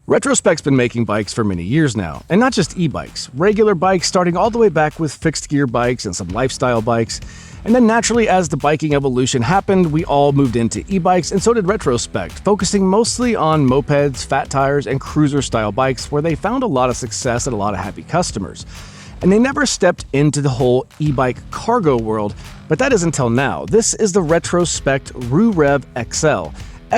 Retrospec's been making bikes for many years now, and not just e-bikes, regular bikes starting all the way back with fixed gear bikes and some lifestyle bikes. And then naturally, as the biking evolution happened, we all moved into e-bikes, and so did Retrospec, focusing mostly on mopeds, fat tires, and cruiser-style bikes where they found a lot of success and a lot of happy customers. And they never stepped into the whole e-bike cargo world, but that is until now. This is the Retrospec Rev Roo XL.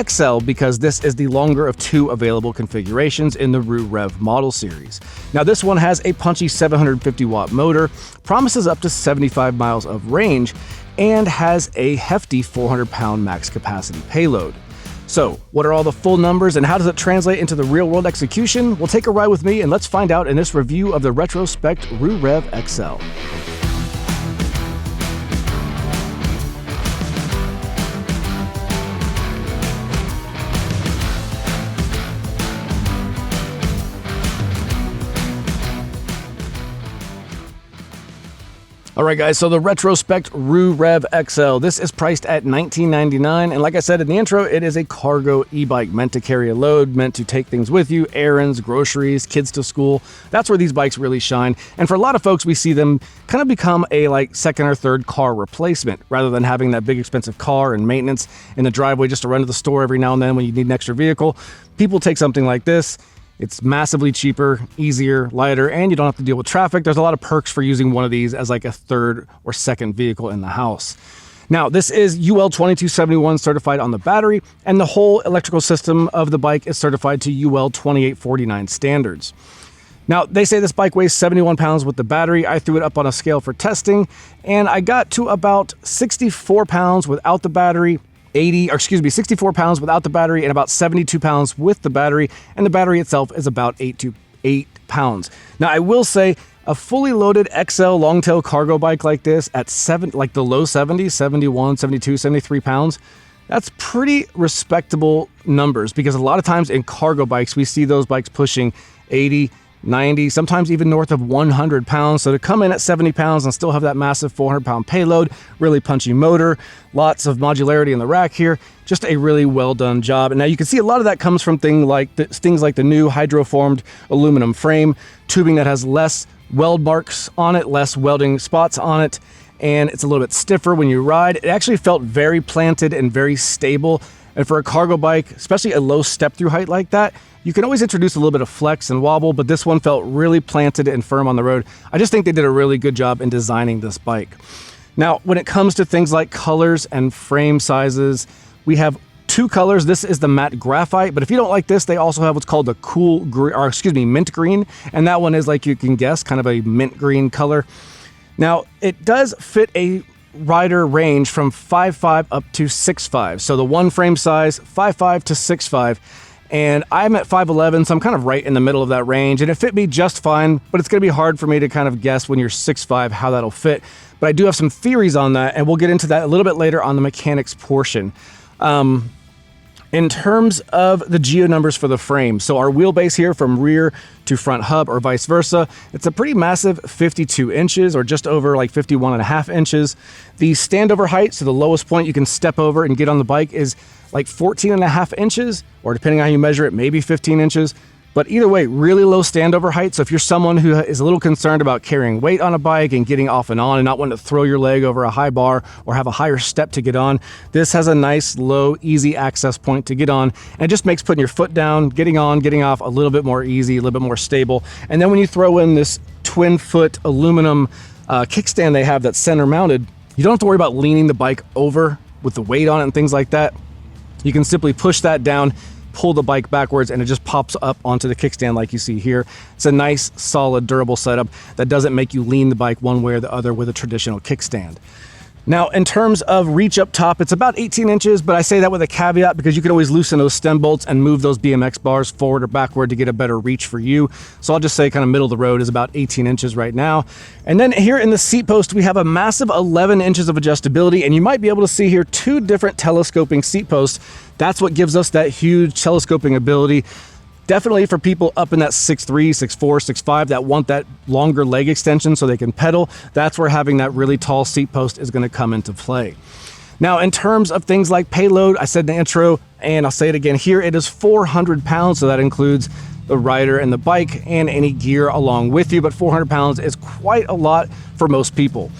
XL because this is the longer of two available configurations in the Roo Rev model series. Now this one has a punchy 750 watt motor, promises up to 75 miles of range, and has a hefty 400 pound max capacity payload. So what are all the full numbers and how does it translate into the real world execution? Well, take a ride with me and let's find out in this review of the Retrospec Rev Roo XL. Alright guys, so the Retrospec Rev Roo XL, this is priced at $19.99, and like I said in the intro, it is a cargo e-bike meant to carry a load, meant to take things with you, errands, groceries, kids to school. That's where these bikes really shine, and for a lot of folks, we see them kind of become a second or third car replacement, rather than having that big expensive car and maintenance in the driveway just to run to the store every now and then when you need an extra vehicle. People take something like this. It's massively cheaper, easier, lighter, and you don't have to deal with traffic. There's a lot of perks for using one of these as like a third or second vehicle in the house. Now, this is UL 2271 certified on the battery, and the whole electrical system of the bike is certified to UL 2849 standards. Now, they say this bike weighs 71 pounds with the battery. I threw it up on a scale for testing, and I got to about 64 pounds without the battery, 64 pounds without the battery, and about 72 pounds with the battery, and the battery itself is about 8 pounds. Now, I will say, a fully loaded XL long-tail cargo bike like this at the low 70s, 71, 72, 73 pounds, that's pretty respectable numbers, because a lot of times in cargo bikes, we see those bikes pushing 80, 90, sometimes even north of 100 pounds. So to come in at 70 pounds and still have that massive 400 pound payload, really punchy motor, lots of modularity in the rack here, just a really well done job. And now you can see a lot of that comes from things like the new hydroformed aluminum frame, tubing that has less weld marks on it, less welding spots on it, and it's a little bit stiffer when you ride. It actually felt very planted and very stable. And for a cargo bike, especially a low step through height like that, you can always introduce a little bit of flex and wobble, but this one felt really planted and firm on the road. I just think they did a really good job in designing this bike. Now, when it comes to things like colors and frame sizes, we have two colors. This is the matte graphite, but if you don't like this, they also have what's called the mint green, and that one is, like you can guess, kind of a mint green color. Now, it does fit a rider range from 5'5" up to 6'5", so the one frame size 5'5" to 6'5", and I'm at 5'11", so I'm kind of right in the middle of that range, and it fit me just fine, but it's going to be hard for me to kind of guess when you're 6'5" how that'll fit. But I do have some theories on that, and we'll get into that a little bit later on the mechanics portion. In terms of the geo numbers for the frame, so our wheelbase here from rear to front hub or vice versa, it's a pretty massive 52 inches or just over 51.5 inches. The standover height, so the lowest point you can step over and get on the bike, is 14.5 inches, or depending on how you measure it, maybe 15 inches. But either way, really low standover height. So if you're someone who is a little concerned about carrying weight on a bike and getting off and on and not wanting to throw your leg over a high bar or have a higher step to get on, this has a nice, low, easy access point to get on. And it just makes putting your foot down, getting on, getting off a little bit more easy, a little bit more stable. And then when you throw in this twin foot aluminum kickstand they have that's center mounted, you don't have to worry about leaning the bike over with the weight on it and things like that. You can simply push that down, pull the bike backwards, and it just pops up onto the kickstand like you see here. It's a nice, solid, durable setup that doesn't make you lean the bike one way or the other with a traditional kickstand. Now, in terms of reach up top, it's about 18 inches, but I say that with a caveat because you can always loosen those stem bolts and move those BMX bars forward or backward to get a better reach for you. So I'll just say kind of middle of the road is about 18 inches right now. And then here in the seat post, we have a massive 11 inches of adjustability, and you might be able to see here two different telescoping seat posts. That's what gives us that huge telescoping ability. Definitely for people up in that 6'3", 6'4", 6'5", that want that longer leg extension so they can pedal, that's where having that really tall seat post is going to come into play. Now, in terms of things like payload, I said in the intro, and I'll say it again here, it is 400 pounds, so that includes the rider and the bike and any gear along with you, but 400 pounds is quite a lot for most people.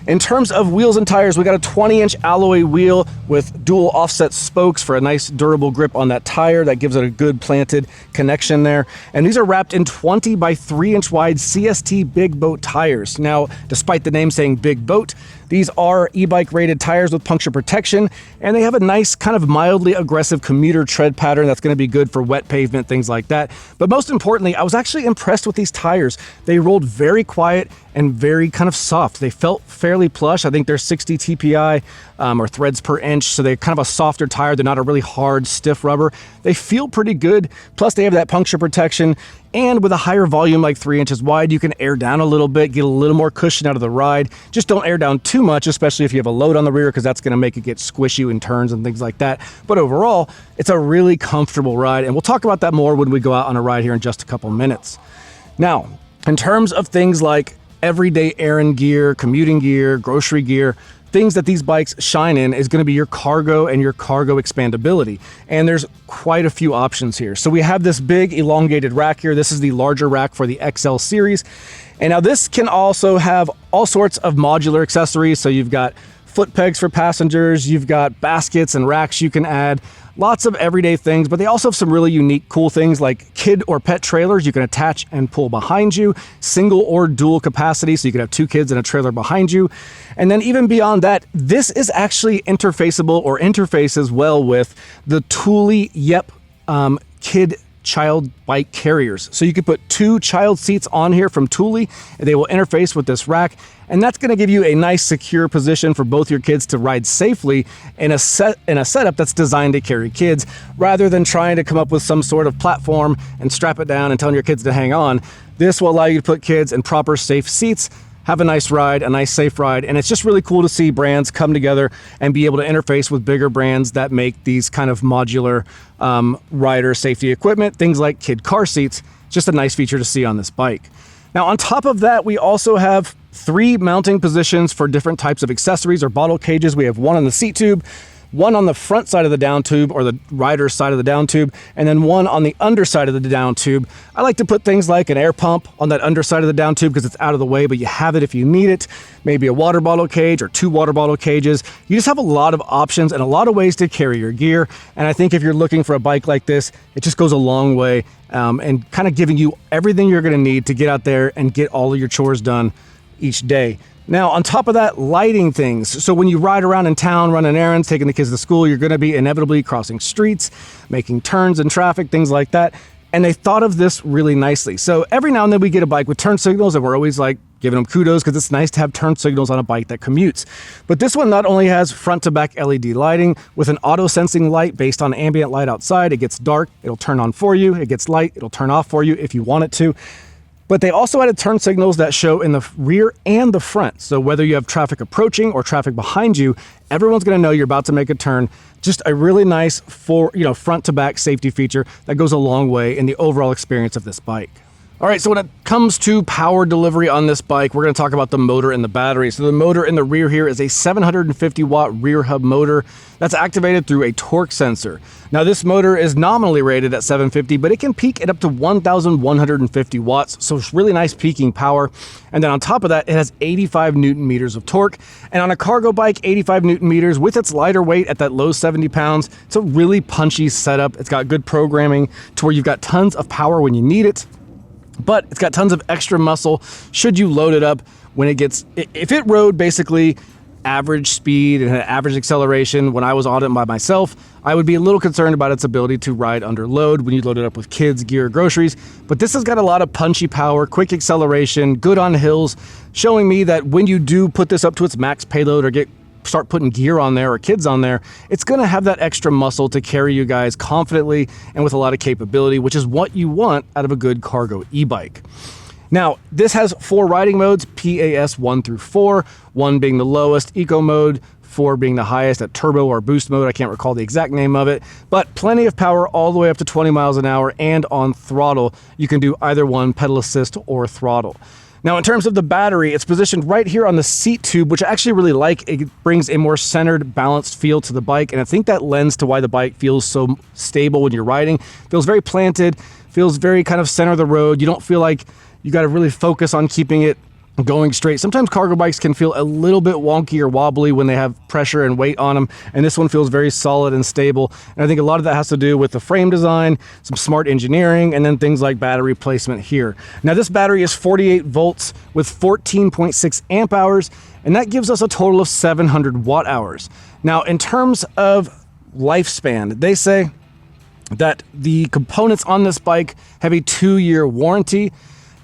In terms of wheels and tires, we got a 20-inch alloy wheel with dual offset spokes for a nice durable grip on that tire that gives it a good planted connection there. And these are wrapped in 20 by 3-inch wide CST big boat tires. Now, despite the name saying big boat, these are e-bike rated tires with puncture protection, and they have a nice kind of mildly aggressive commuter tread pattern that's going to be good for wet pavement, things like that. But most importantly, I was actually impressed with these tires. They rolled very quiet and very kind of soft. They felt fairly plush. I think they're 60 TPI or threads per inch, so they're kind of a softer tire. They're not a really hard, stiff rubber. They feel pretty good. Plus, they have that puncture protection. And with a higher volume, like 3 inches wide, you can air down a little bit, get a little more cushion out of the ride. Just don't air down too much, especially if you have a load on the rear, because that's going to make it get squishy in turns and things like that. But overall, it's a really comfortable ride, and we'll talk about that more when we go out on a ride here in just a couple minutes. Now, in terms of things like everyday errand gear, commuting gear, grocery gear, things that these bikes shine in is going to be your cargo and your cargo expandability. And there's quite a few options here. So we have this big elongated rack here. This is the larger rack for the XL series. And now this can also have all sorts of modular accessories. So you've got foot pegs for passengers, you've got baskets and racks you can add, lots of everyday things, but they also have some really unique, cool things like kid or pet trailers you can attach and pull behind you, single or dual capacity, so you can have 2 kids and a trailer behind you. And then even beyond that, this is actually interfaceable or interfaces well with the Thule Yep kid child bike carriers. So you could put 2 child seats on here from Thule, and they will interface with this rack. And that's going to give you a nice secure position for both your kids to ride safely in a setup that's designed to carry kids, rather than trying to come up with some sort of platform and strap it down and telling your kids to hang on. This will allow you to put kids in proper safe seats, have a nice ride, a nice safe ride, and it's just really cool to see brands come together and be able to interface with bigger brands that make these kind of modular rider safety equipment, things like kid car seats. Just a nice feature to see on this bike. Now, on top of that, we also have 3 mounting positions for different types of accessories or bottle cages. We have one on the seat tube, one on the front side of the down tube or the rider's side of the down tube, and then one on the underside of the down tube. I like to put things like an air pump on that underside of the down tube because it's out of the way, but you have it if you need it. Maybe a water bottle cage or 2 water bottle cages. You just have a lot of options and a lot of ways to carry your gear. And I think if you're looking for a bike like this, it just goes a long way and kind of giving you everything you're going to need to get out there and get all of your chores done each day. Now, on top of that, lighting things. So when you ride around in town, running errands, taking the kids to school, you're going to be inevitably crossing streets, making turns in traffic, things like that. And they thought of this really nicely. So every now and then we get a bike with turn signals, and we're always like giving them kudos because it's nice to have turn signals on a bike that commutes. But this one not only has front to back LED lighting with an auto sensing light based on ambient light outside. It gets dark, it'll turn on for you. It gets light, it'll turn off for you if you want it to. But they also added turn signals that show in the rear and the front. So whether you have traffic approaching or traffic behind you, everyone's going to know you're about to make a turn. Just a really nice front to back safety feature that goes a long way in the overall experience of this bike. All right, so when it comes to power delivery on this bike, we're going to talk about the motor and the battery. So the motor in the rear here is a 750 watt rear hub motor that's activated through a torque sensor. Now this motor is nominally rated at 750, but it can peak at up to 1,150 watts. So it's really nice peaking power. And then on top of that, it has 85 Newton meters of torque. And on a cargo bike, 85 Newton meters with its lighter weight at that low 70 pounds, it's a really punchy setup. It's got good programming to where you've got tons of power when you need it. But it's got tons of extra muscle should you load it up when it gets, if it rode basically average speed and had average acceleration when I was on it by myself, I would be a little concerned about its ability to ride under load when you load it up with kids, gear, groceries. But this has got a lot of punchy power, quick acceleration, good on hills, showing me that when you do put this up to its max payload or start putting gear on there or kids on there, it's going to have that extra muscle to carry you guys confidently and with a lot of capability, which is what you want out of a good cargo e-bike. Now, this has 4 riding modes, PAS 1 through 4, 1 being the lowest, eco mode, 4 being the highest at turbo or boost mode. I can't recall the exact name of it, but plenty of power all the way up to 20 miles an hour, and on throttle, you can do either one, pedal assist or throttle. Now, in terms of the battery, it's positioned right here on the seat tube, which I actually really like. It brings a more centered, balanced feel to the bike, and I think that lends to why the bike feels so stable when you're riding. Feels very planted, feels very kind of center of the road. You don't feel like you got to really focus on keeping it going straight. Sometimes cargo bikes can feel a little bit wonky or wobbly when they have pressure and weight on them, and this one feels very solid and stable. And I think a lot of that has to do with the frame design, some smart engineering, and then things like battery placement here. Now, this battery is 48 volts with 14.6 amp hours, and that gives us a total of 700 watt hours. Now, in terms of lifespan, they say that the components on this bike have a 2-year warranty,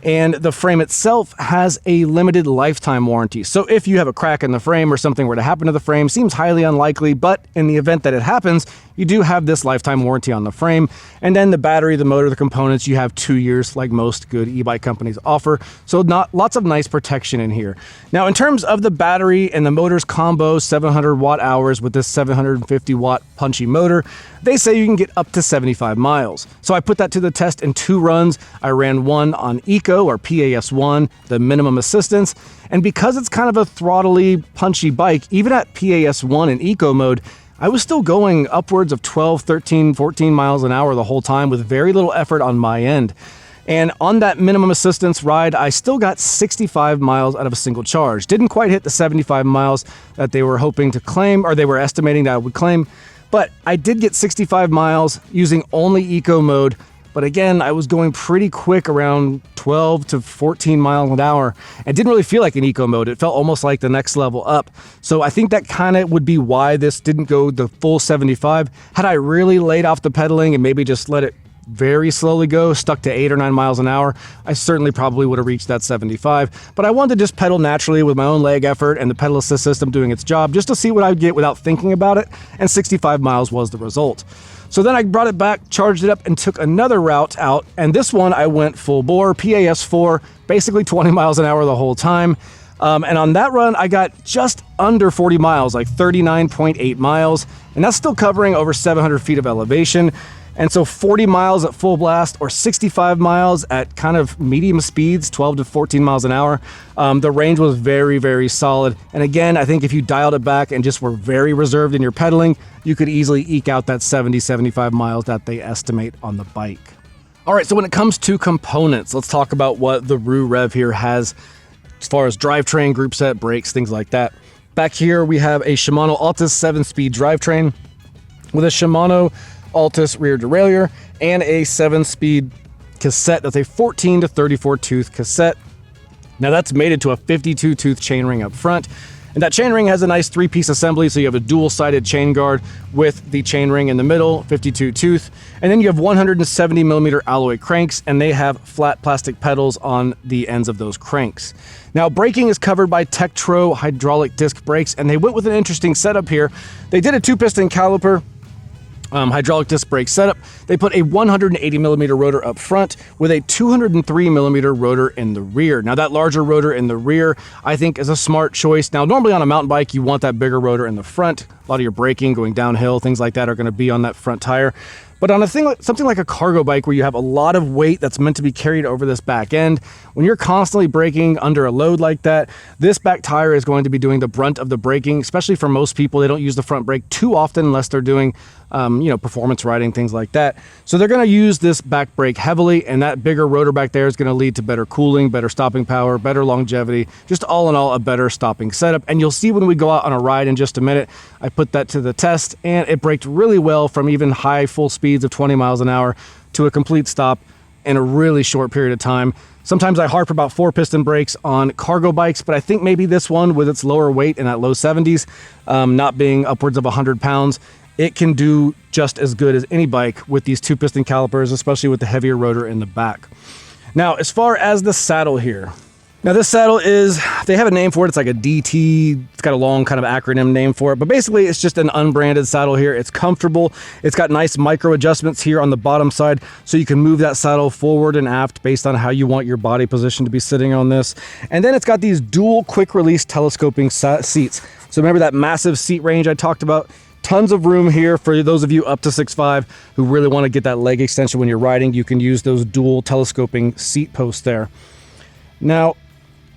and the frame itself has a limited lifetime warranty. So if you have a crack in the frame or something were to happen to the frame, seems highly unlikely, but in the event that it happens, you do have this lifetime warranty on the frame. And then the battery, the motor, the components, you have 2 years like most good e-bike companies offer. So lots of nice protection in here. Now, in terms of the battery and the motor's combo, 700 watt hours with this 750 watt punchy motor, they say you can get up to 75 miles. So I put that to the test in 2 runs. I ran one on Eco or PAS1, the minimum assistance. And because it's kind of a throttly, punchy bike, even at PAS1 in Eco mode, I was still going upwards of 12, 13, 14 miles an hour the whole time with very little effort on my end. And on that minimum assistance ride, I still got 65 miles out of a single charge. Didn't quite hit the 75 miles that they were hoping to claim, or they were estimating that I would claim, but I did get 65 miles using only Eco mode. But again, I was going pretty quick, around 12 to 14 miles an hour, and didn't really feel like an Eco mode. It felt almost like the next level up. So I think that kind of would be why this didn't go the full 75. Had I really laid off the pedaling and maybe just let it very slowly go, stuck to 8 or 9 miles an hour, I certainly probably would have reached that 75. But I wanted to just pedal naturally with my own leg effort and the pedal assist system doing its job, just to see what I would get without thinking about it, and 65 miles was the result. So then I brought it back, charged it up, and took another route out, and this one I went full bore, PAS4, basically 20 miles an hour the whole time. And on that run, I got just under 40 miles, like 39.8 miles, and that's still covering over 700 feet of elevation. And so 40 miles at full blast or 65 miles at kind of medium speeds, 12 to 14 miles an hour. The range was very, very solid. And again, I think if you dialed it back and just were very reserved in your pedaling, you could easily eke out that 70, 75 miles that they estimate on the bike. All right, so when it comes to components, let's talk about what the Roo Rev here has as far as drivetrain, group set, brakes, things like that. Back here, we have a Shimano Altus 7-speed drivetrain with a Shimano Altus rear derailleur and a 7-speed cassette. That's a 14 to 34 tooth cassette. Now that's mated to a 52 tooth chainring up front, and that chainring has a nice 3-piece assembly, so you have a dual-sided chain guard with the chainring in the middle, 52 tooth, and then you have 170 millimeter alloy cranks, and they have flat plastic pedals on the ends of those cranks. Now, braking is covered by Tektro hydraulic disc brakes, and they went with an interesting setup here. They did a 2-piston caliper hydraulic disc brake setup. They put a 180 millimeter rotor up front with a 203 millimeter rotor in the rear. Now, that larger rotor in the rear, I think, is a smart choice. Now, normally on a mountain bike, you want that bigger rotor in the front. A lot of your braking, going downhill, things like that are going to be on that front tire. But on something like a cargo bike where you have a lot of weight that's meant to be carried over this back end, when you're constantly braking under a load like that, this back tire is going to be doing the brunt of the braking, especially for most people. They don't use the front brake too often unless they're doing performance riding, things like that. So they're going to use this back brake heavily, and that bigger rotor back there is going to lead to better cooling, better stopping power, better longevity, just all in all, a better stopping setup. And you'll see when we go out on a ride in just a minute, I put that to the test, and it braked really well from even high full speeds of 20 miles an hour to a complete stop in a really short period of time. Sometimes I harp about 4-piston brakes on cargo bikes, but I think maybe this one, with its lower weight in that low 70s, not being upwards of 100 pounds, it can do just as good as any bike with these 2-piston calipers, especially with the heavier rotor in the back. Now, as far as the saddle here, now this saddle is, they have a name for it. It's like a DT. It's got a long kind of acronym name for it, but basically it's just an unbranded saddle here. It's comfortable. It's got nice micro adjustments here on the bottom side, so you can move that saddle forward and aft based on how you want your body position to be sitting on this. And then it's got these dual quick release telescoping seats. So remember that massive seat range I talked about? Tons of room here for those of you up to 6'5" who really want to get that leg extension when you're riding. You can use those dual telescoping seat posts there. Now,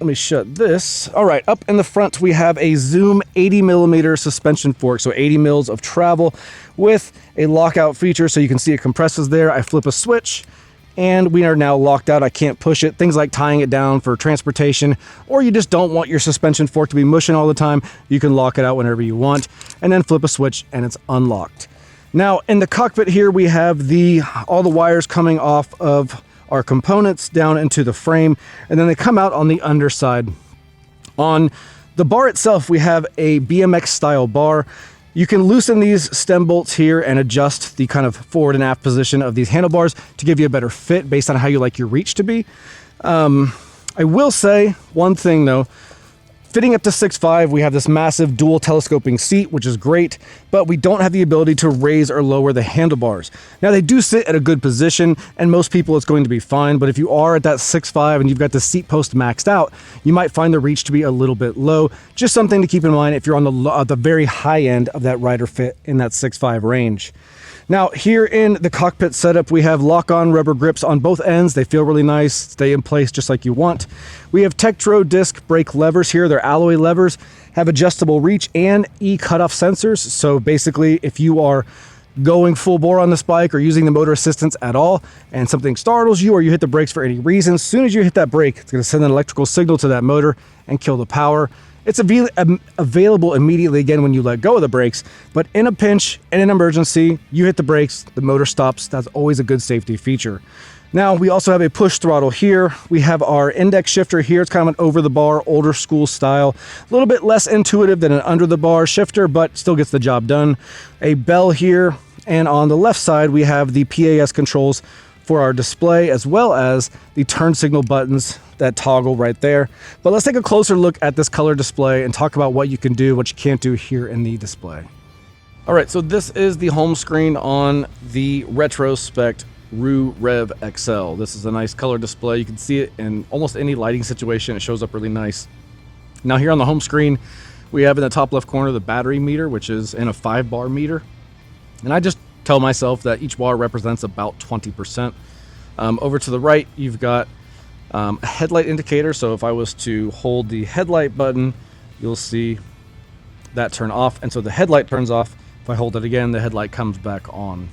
let me shut this. All right, up in the front, we have a Zoom 80 millimeter suspension fork. So 80 mils of travel with a lockout feature. So you can see it compresses there. I flip a switch and we are now locked out. I can't push it. Things like tying it down for transportation, or you just don't want your suspension fork to be mushing all the time. You can lock it out whenever you want and then flip a switch and it's unlocked. Now in the cockpit here, we have all the wires coming off of our components down into the frame, and then they come out on the underside. On the bar itself, we have a BMX style bar. You can loosen these stem bolts here and adjust the kind of forward and aft position of these handlebars to give you a better fit based on how you like your reach to be. I will say one thing though, fitting up to 6'5", we have this massive dual telescoping seat, which is great, but we don't have the ability to raise or lower the handlebars. Now they do sit at a good position, and most people it's going to be fine, but if you are at that 6'5" and you've got the seat post maxed out, you might find the reach to be a little bit low. Just something to keep in mind if you're on the very high end of that rider fit in that 6'5" range. Now here in the cockpit setup, we have lock-on rubber grips on both ends. They feel really nice, stay in place just like you want. We have Tektro disc brake levers here. They're alloy levers, have adjustable reach and e-cutoff sensors. So basically, if you are going full bore on this bike or using the motor assistance at all and something startles you or you hit the brakes for any reason, as soon as you hit that brake, it's going to send an electrical signal to that motor and kill the power. It's available immediately again when you let go of the brakes, but in a pinch, in an emergency, you hit the brakes, the motor stops. That's always a good safety feature. Now, we also have a push throttle here. We have our index shifter here. It's kind of an over-the-bar, older school style. A little bit less intuitive than an under-the-bar shifter, but still gets the job done. A bell here, and on the left side, we have the PAS controls for our display, as well as the turn signal buttons that toggle right there. But let's take a closer look at this color display and talk about what you can do, what you can't do here in the display. All right, so this is the home screen on the Retrospec Roo Rev XL. This is a nice color display. You can see it in almost any lighting situation. It shows up really nice. Now here on the home screen, we have in the top left corner the battery meter, which is in a 5-bar meter. And I just tell myself that each bar represents about 20%. Over to the right, you've got a headlight indicator. So if I was to hold the headlight button, you'll see that turn off. And so the headlight turns off. If I hold it again, the headlight comes back on.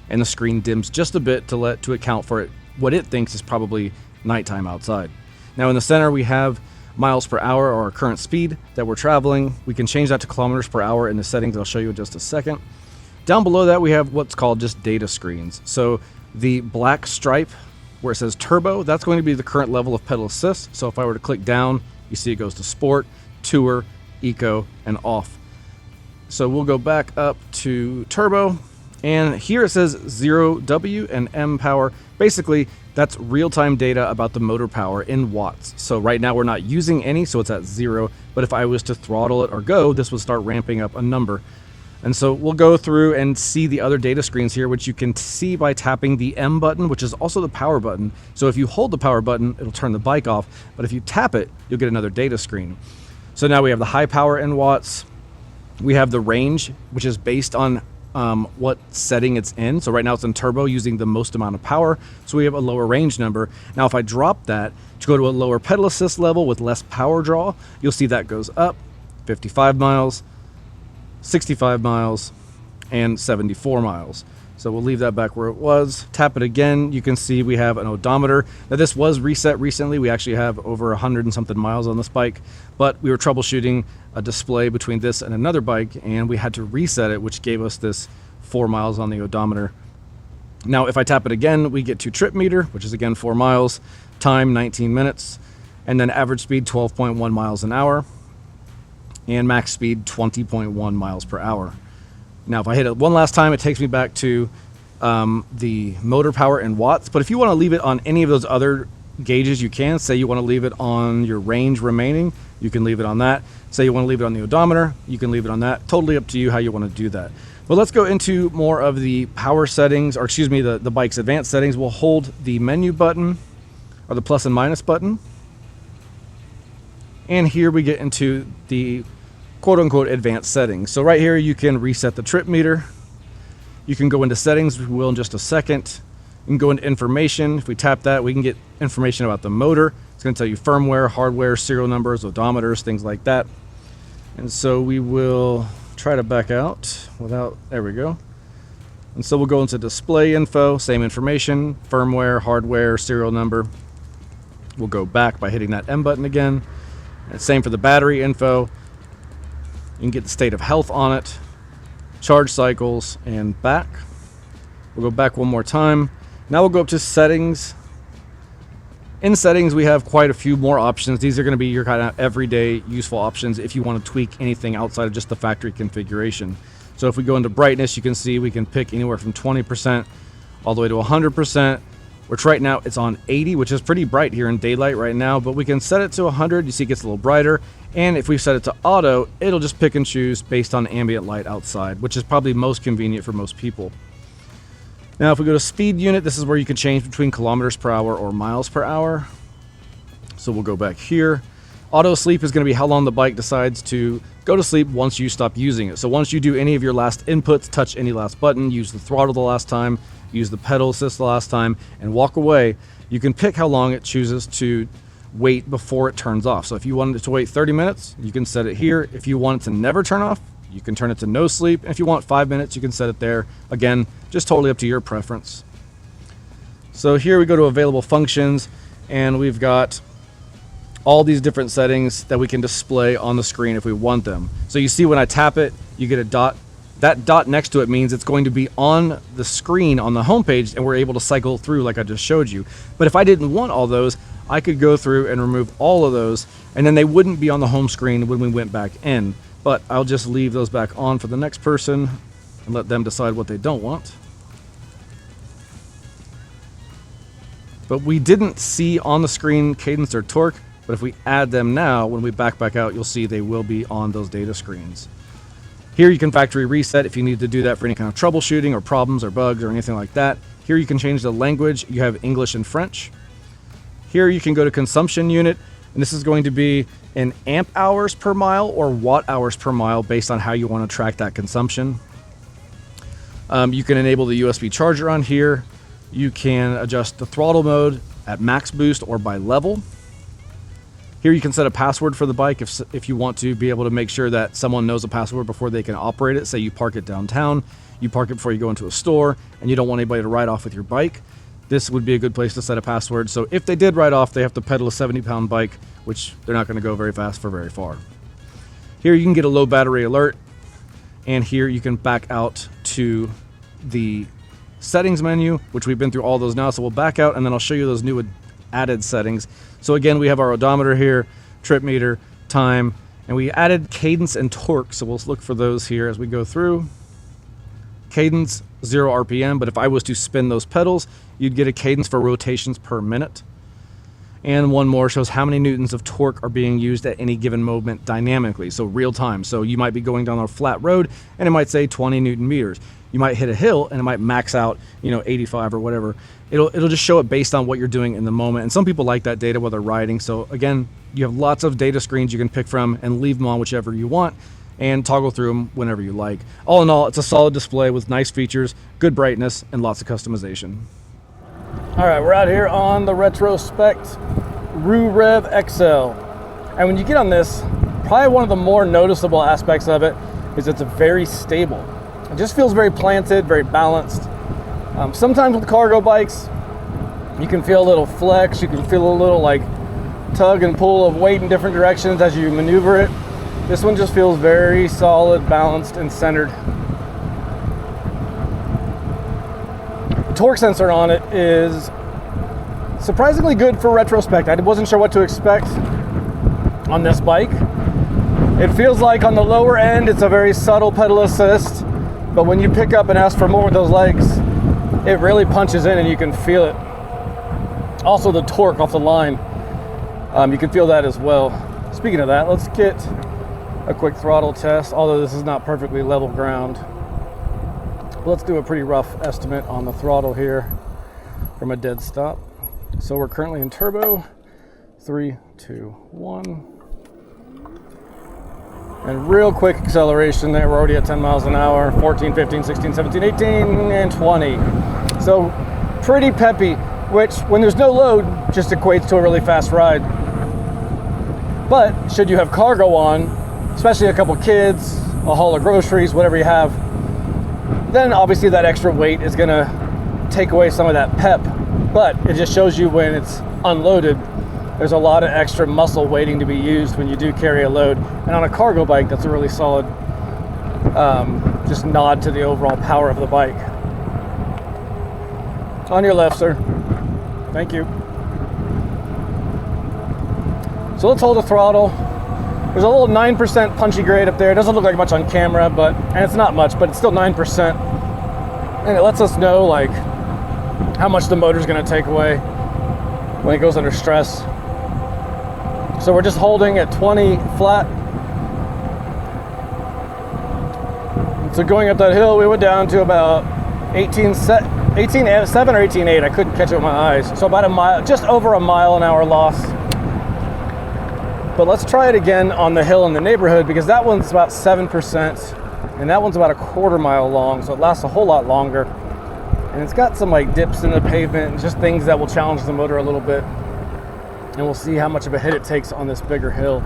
And the screen dims just a bit to account for it, what it thinks is probably nighttime outside. Now in the center, we have miles per hour, or our current speed that we're traveling. We can change that to kilometers per hour in the settings I'll show you in just a second. Down below that, we have what's called just data screens. So the black stripe where it says turbo, that's going to be the current level of pedal assist. So if I were to click down, you see it goes to sport, tour, eco, and off. So we'll go back up to turbo, and here it says 0W and M power. Basically, that's real-time data about the motor power in watts. So right now we're not using any, so it's at 0. But if I was to throttle it or go, this would start ramping up a number. And so we'll go through and see the other data screens here, which you can see by tapping the M button, which is also the power button. So if you hold the power button, it'll turn the bike off. But if you tap it, you'll get another data screen. So now we have the high power in watts. We have the range, which is based on what setting it's in. So right now it's in turbo, using the most amount of power. So we have a lower range number. Now if I drop that to go to a lower pedal assist level with less power draw, you'll see that goes up 55 miles, 65 miles, and 74 miles. So we'll leave that back where it was. Tap it again. You can see we have an odometer. Now this was reset recently. We actually have over 100 and something miles on this bike, but we were troubleshooting a display between this and another bike, and we had to reset it, which gave us this 4 miles on the odometer. Now if I tap it again, we get to trip meter, which is again 4 miles, time 19 minutes, and then average speed 12.1 miles an hour. And max speed 20.1 miles per hour. Now, if I hit it one last time, it takes me back to the motor power in watts. But if you want to leave it on any of those other gauges, you can. Say you want to leave it on your range remaining, you can leave it on that. Say you want to leave it on the odometer, you can leave it on that. Totally up to you how you want to do that. But let's go into more of the power settings, or excuse me, the bike's advanced settings. We'll hold the menu button, or the plus and minus button. And here we get into the quote-unquote advanced settings. So right here you can reset the trip meter. You can go into settings, we will in just a second. You can go into information. If we tap that, we can get information about the motor. It's going to tell you firmware, hardware, serial numbers, odometers, things like that. And so we will try to back out without, there we go. And so we'll go into display info, same information, firmware, hardware, serial number. We'll go back by hitting that M button again. And same for the battery info. You can get the state of health on it, charge cycles, and back. We'll go back one more time. Now we'll go up to settings. In settings, we have quite a few more options. These are going to be your kind of everyday useful options if you want to tweak anything outside of just the factory configuration. So if we go into brightness, you can see we can pick anywhere from 20% all the way to 100%, which right now it's on 80, which is pretty bright here in daylight right now, but we can set it to 100. You see it gets a little brighter. And if we set it to auto, it'll just pick and choose based on ambient light outside, which is probably most convenient for most people. Now, if we go to speed unit, this is where you can change between kilometers per hour or miles per hour. So we'll go back here. Auto sleep is going to be how long the bike decides to go to sleep once you stop using it. So once you do any of your last inputs, touch any last button, use the throttle the last time, use the pedal assist the last time, and walk away, you can pick how long it chooses to wait before it turns off. So if you wanted it to wait 30 minutes, you can set it here. If you want it to never turn off, you can turn it to no sleep. And if you want 5 minutes, you can set it there. Again, just totally up to your preference. So here we go to available functions, and we've got all these different settings that we can display on the screen if we want them. So you see when I tap it, you get a dot. That dot next to it means it's going to be on the screen on the homepage, and we're able to cycle through like I just showed you. But if I didn't want all those, I could go through and remove all of those, and then they wouldn't be on the home screen when we went back in. But I'll just leave those back on for the next person and let them decide what they don't want. But we didn't see on the screen cadence or torque, but if we add them now, when we back out, you'll see they will be on those data screens. Here you can factory reset if you need to do that for any kind of troubleshooting or problems or bugs or anything like that. Here you can change the language. You have English and French. Here you can go to consumption unit, and this is going to be in amp hours per mile or watt hours per mile based on how you want to track that consumption. You can enable the USB charger on here. You can adjust the throttle mode at max boost or by level. Here you can set a password for the bike if you want to be able to make sure that someone knows a password before they can operate it. Say you park it downtown, you park it before you go into a store, and you don't want anybody to ride off with your bike. This would be a good place to set a password. So if they did ride off, they have to pedal a 70-pound bike, which they're not going to go very fast for very far. Here you can get a low battery alert, and here you can back out to the settings menu, which we've been through all those now. So we'll back out, and then I'll show you those new added settings. So again, we have our odometer here, trip meter, time, and we added cadence and torque. So we'll look for those here as we go through. Cadence, 0 RPM, but if I was to spin those pedals, you'd get a cadence for rotations per minute. And one more shows how many newtons of torque are being used at any given moment dynamically, so real time. So you might be going down a flat road and it might say 20 Newton meters. You might hit a hill and it might max out, 85 or whatever. It'll just show it based on what you're doing in the moment. And some people like that data while they're riding. So again, you have lots of data screens you can pick from and leave them on whichever you want and toggle through them whenever you like. All in all, it's a solid display with nice features, good brightness, and lots of customization. All right, we're out here on the Retrospec Rev Roo XL. And when you get on this, probably one of the more noticeable aspects of it is it's very stable. It just feels very planted, very balanced. Sometimes with cargo bikes, you can feel a little flex, you can feel a little like tug and pull of weight in different directions as you maneuver it. This one just feels very solid, balanced, and centered. The torque sensor on it is surprisingly good for Retrospec. I wasn't sure what to expect on this bike. It feels like on the lower end, it's a very subtle pedal assist, but when you pick up and ask for more with those legs, it really punches in and you can feel it. Also the torque off the line, you can feel that as well. Speaking of that, let's get a quick throttle test, although this is not perfectly level ground. Let's do a pretty rough estimate on the throttle here from a dead stop. So we're currently in turbo, 3, 2, 1. And real quick acceleration there, we're already at 10 miles an hour, 14, 15, 16, 17, 18, and 20. So pretty peppy. which when there's no load just equates to a really fast ride. But should you have cargo on, especially a couple kids, a haul of groceries, whatever you have, then obviously that extra weight is gonna take away some of that pep. But it just shows you when it's unloaded, there's a lot of extra muscle waiting to be used when you do carry a load. And on a cargo bike, that's a really solid just nod to the overall power of the bike. On your left, sir. Thank you. So let's hold the throttle. There's a little 9% punchy grade up there. It doesn't look like much on camera, and it's not much, but it's still 9%. And it lets us know like how much the motor's gonna take away when it goes under stress. So we're just holding at 20 flat. So going up that hill, we went down to about 18.7 or 18.8. I couldn't catch it with my eyes. So about a mile, just over a mile an hour loss. But let's try it again on the hill in the neighborhood, because that one's about 7% and that one's about a quarter mile long. So it lasts a whole lot longer. And it's got some like dips in the pavement and just things that will challenge the motor a little bit. And we'll see how much of a hit it takes on this bigger hill.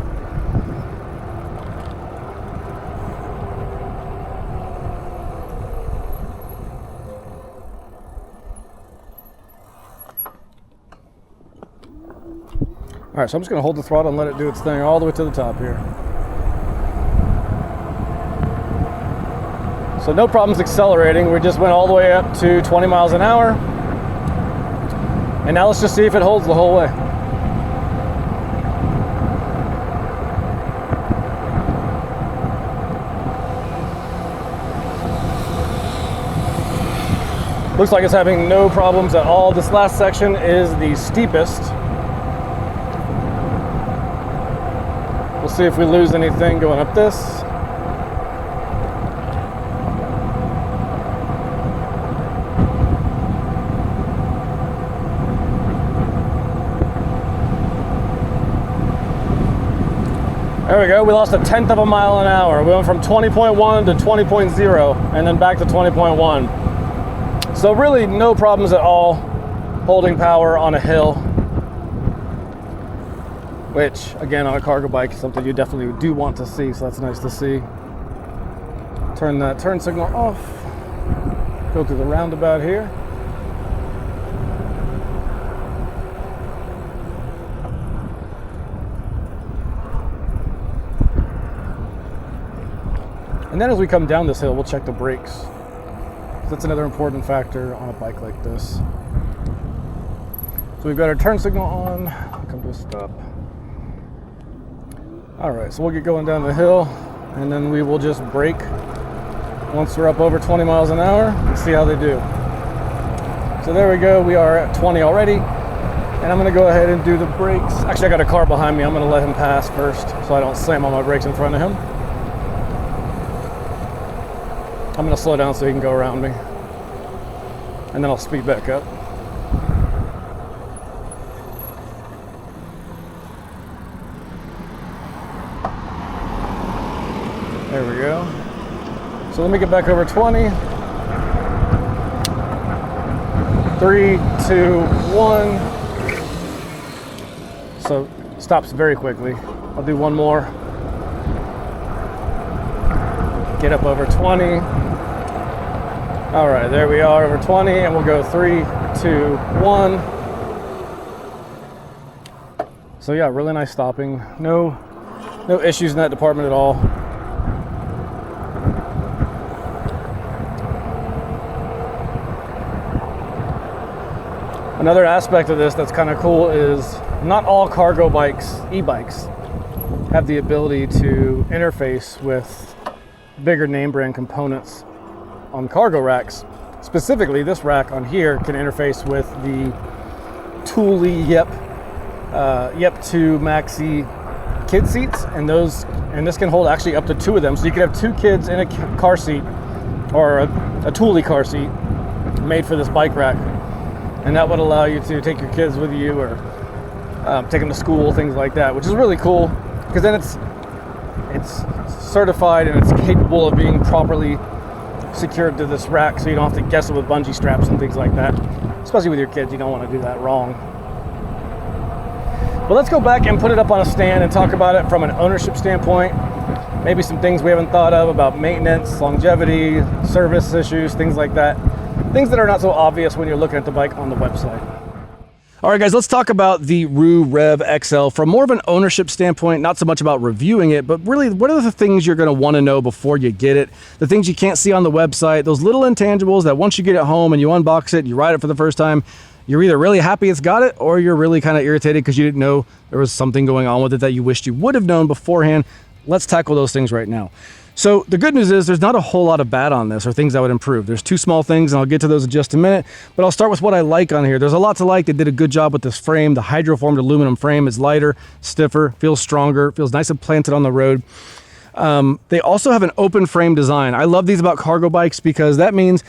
All right, so I'm just gonna hold the throttle and let it do its thing all the way to the top here. So no problems accelerating. We just went all the way up to 20 miles an hour. And now let's just see if it holds the whole way. Looks like it's having no problems at all. This last section is the steepest. We'll see if we lose anything going up this. There we go, we lost 1/10 of a mile an hour. We went from 20.1 to 20.0 and then back to 20.1. So really no problems at all holding power on a hill, which again on a cargo bike is something you definitely do want to see, so that's nice to see. Turn that turn signal off, go through the roundabout here. And then as we come down this hill, we'll check the brakes. That's another important factor on a bike like this. So we've got our turn signal on, come to a stop. All right, so we'll get going down the hill and then we will just brake once we're up over 20 miles an hour and see how they do. So there we go, we are at 20 already. And I'm gonna go ahead and do the brakes. Actually, I got a car behind me. I'm gonna let him pass first so I don't slam on my brakes in front of him. I'm gonna slow down so he can go around me. And then I'll speed back up. There we go. So let me get back over 20. 3, 2, 1. So stops very quickly. I'll do one more. Get up over 20. All right, there we are, over 20, and we'll go 3, 2, 1. So yeah, really nice stopping. No issues in that department at all. Another aspect of this that's kind of cool is not all cargo bikes, e-bikes, have the ability to interface with bigger name brand components on cargo racks. Specifically, this rack on here can interface with the Thule Yep 2 Maxi kid seats, and this can hold actually up to 2 of them. So you could have 2 kids in a car seat or a Thule car seat made for this bike rack. And that would allow you to take your kids with you or take them to school, things like that, which is really cool because then it's certified and it's capable of being properly secured to this rack, so you don't have to guess it with bungee straps and things like that. especially with your kids. You don't want to do that wrong. But let's go back and put it up on a stand and talk about it from an ownership standpoint. Maybe some things we haven't thought of about maintenance, longevity, service issues, things like that. Things that are not so obvious when you're looking at the bike on the website. All right, guys, let's talk about the Roo Rev XL from more of an ownership standpoint, not so much about reviewing it, but really what are the things you're going to want to know before you get it, the things you can't see on the website, those little intangibles that once you get it home and you unbox it, you ride it for the first time, you're either really happy it's got it or you're really kind of irritated because you didn't know there was something going on with it that you wished you would have known beforehand. Let's tackle those things right now. So the good news is there's not a whole lot of bad on this or things that would improve. There's two small things, and I'll get to those in just a minute, but I'll start with what I like on here. There's a lot to like. They did a good job with this frame. The hydroformed aluminum frame is lighter, stiffer, feels stronger, feels nice and planted on the road. They also have an open frame design. I love these about cargo bikes because that means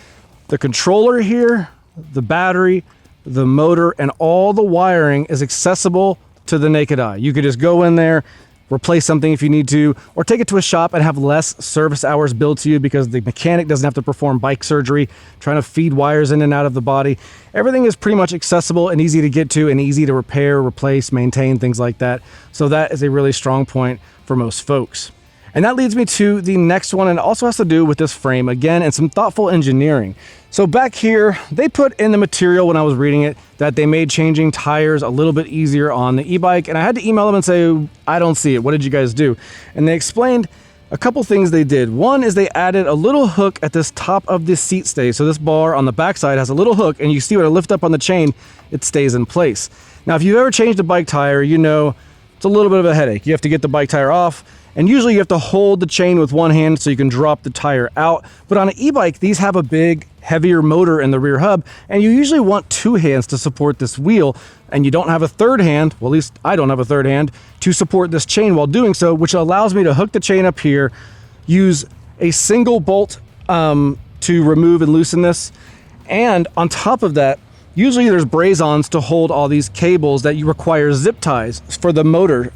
the controller here, the battery, the motor, and all the wiring is accessible to the naked eye. You could just go in there, replace something if you need to, or take it to a shop and have less service hours billed to you because the mechanic doesn't have to perform bike surgery, trying to feed wires in and out of the body. Everything is pretty much accessible and easy to get to and easy to repair, replace, maintain, things like that. So that is a really strong point for most folks. And that leads me to the next one, and it also has to do with this frame again and some thoughtful engineering. So back here, they put in the material when I was reading it that they made changing tires a little bit easier on the e-bike, and I had to email them and say, I don't see it. What did you guys do? And they explained a couple things they did. One is they added a little hook at this top of this seat stay. So this bar on the backside has a little hook, and you see when I lift up on the chain, it stays in place. Now, if you've ever changed a bike tire, you know it's a little bit of a headache. You have to get the bike tire off, and usually you have to hold the chain with one hand so you can drop the tire out. But on an e-bike, these have a big, heavier motor in the rear hub, and you usually want two hands to support this wheel, and you don't have a third hand, well, at least I don't have a third hand, to support this chain while doing so, which allows me to hook the chain up here, use a single bolt to remove and loosen this, and on top of that, usually there's braze-ons to hold all these cables that you require zip ties for the motor.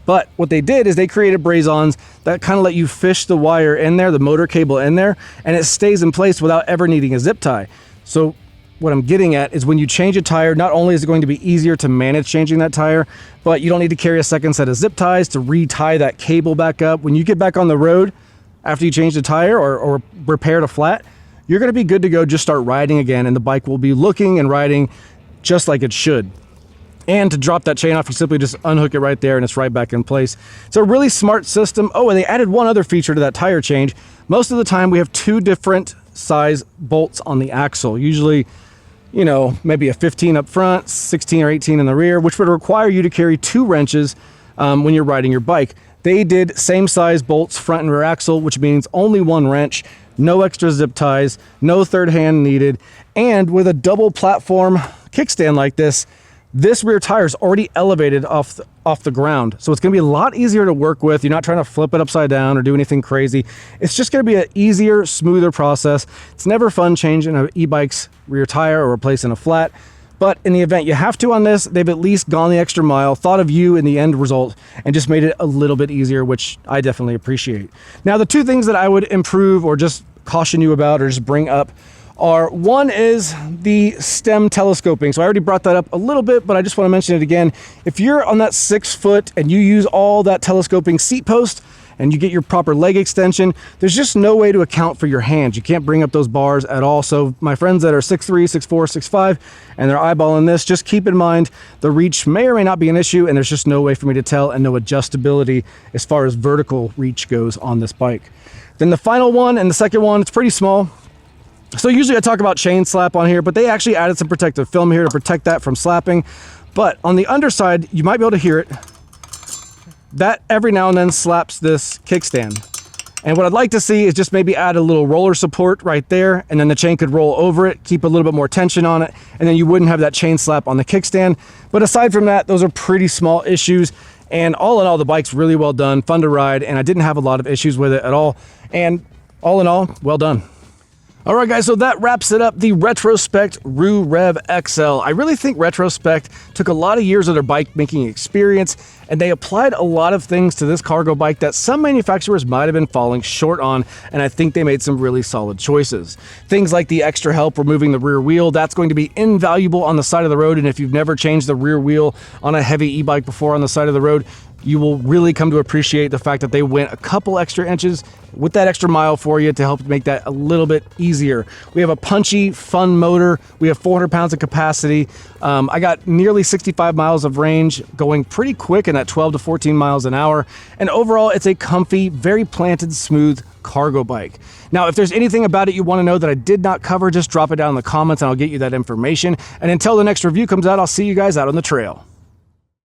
But what they did is they created braze-ons that kind of let you fish the wire in there, the motor cable in there, and it stays in place without ever needing a zip tie. So what I'm getting at is when you change a tire, not only is it going to be easier to manage changing that tire, but you don't need to carry a second set of zip ties to re-tie that cable back up. When you get back on the road after you change the tire or repaired a flat, you're going to be good to go, just start riding again, and the bike will be looking and riding just like it should. And to drop that chain off, you simply just unhook it right there and it's right back in place. It's a really smart system. Oh, and they added one other feature to that tire change. Most of the time we have two different size bolts on the axle. Usually, you know, maybe a 15 up front, 16 or 18 in the rear, which would require you to carry two wrenches when you're riding your bike. They did same size bolts front and rear axle, which means only one wrench, no extra zip ties, no third hand needed. And with a double platform kickstand like this rear tire is already elevated off the ground. So it's going to be a lot easier to work with. You're not trying to flip it upside down or do anything crazy. It's just going to be an easier, smoother process. It's never fun changing an e-bike's rear tire or replacing a flat. But in the event you have to on this, they've at least gone the extra mile, thought of you in the end result, and just made it a little bit easier, which I definitely appreciate. Now, the two things that I would improve or just caution you about or just bring up are, one is the stem telescoping. So I already brought that up a little bit, but I just want to mention it again. If you're on that 6 foot and you use all that telescoping seat post and you get your proper leg extension, there's just no way to account for your hands. You can't bring up those bars at all. So my friends that are 6'3", 6'4", 6'5", and they're eyeballing this, just keep in mind the reach may or may not be an issue, and there's just no way for me to tell, and no adjustability as far as vertical reach goes on this bike. Then the final one and the second one, it's pretty small. So usually I talk about chain slap on here, but they actually added some protective film here to protect that from slapping. But on the underside, you might be able to hear it. That every now and then slaps this kickstand. And what I'd like to see is just maybe add a little roller support right there, and then the chain could roll over it, keep a little bit more tension on it, and then you wouldn't have that chain slap on the kickstand. But aside from that, those are pretty small issues. And all in all, the bike's really well done, fun to ride, and I didn't have a lot of issues with it at all. And all in all, well done. All right, guys, so that wraps it up, the Retrospec Roo Rev XL. I really think Retrospec took a lot of years of their bike making experience, and they applied a lot of things to this cargo bike that some manufacturers might have been falling short on, and I think they made some really solid choices. Things like the extra help removing the rear wheel, that's going to be invaluable on the side of the road, and if you've never changed the rear wheel on a heavy e-bike before on the side of the road, you will really come to appreciate the fact that they went a couple extra inches with that extra mile for you to help make that a little bit easier. We have a punchy, fun motor. We have 400 pounds of capacity. I got nearly 65 miles of range, going pretty quick in at 12 to 14 miles an hour. And overall, it's a comfy, very planted, smooth cargo bike. Now, if there's anything about it you want to know that I did not cover, just drop it down in the comments and I'll get you that information. And until the next review comes out, I'll see you guys out on the trail.